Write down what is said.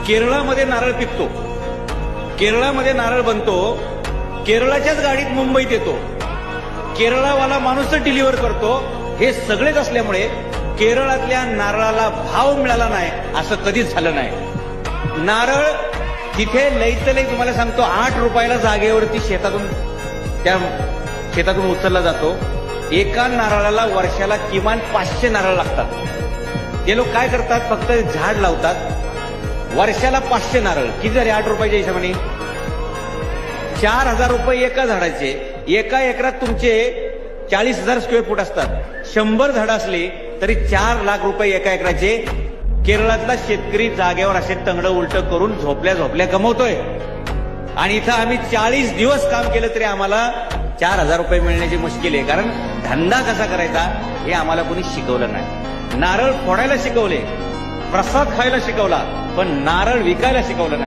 केरळामध्ये नारळ पिकतो, केरळामध्ये नारळ बनतो, केरळाच्याच गाडीत मुंबईत येतो, केरळावाला माणूसच डिलिव्हर करतो. हे सगळेच असल्यामुळे केरळातल्या नारळाला भाव मिळाला नाही असं कधीच झालं नाही. नारळ तिथे लईत लई तुम्हाला सांगतो 8 रुपयाला जागेवरती शेतातून उचलला जातो. एका नारळाला वर्षाला किमान 500 नारळ लागतात. ते लोक काय करतात, फक्त झाड लावतात. वर्षाला 500 नारळ किती झाले 8 रुपयाच्या हिशोबाने? 4000 रुपये एका झाडाचे. एका एकरात तुमचे 40,000 स्क्वेअर फूट असतात. 100 झाडं असली तरी 4 लाख रुपये एका एकराचे. केरळातला शेतकरी जागेवर असे तंगडं उलटं करून झोपल्या झोपल्या कमवतोय. आणि इथं आम्ही 40 दिवस काम केलं तरी आम्हाला 4000 रुपये मिळण्याची मुश्किल आहे. कारण धंदा कसा करायचा हे आम्हाला कोणी शिकवलं नाही. नारळ फोडायला शिकवले, प्रसाद खायला शिकवला, पण नारळ विकायला शिकवलं नाही.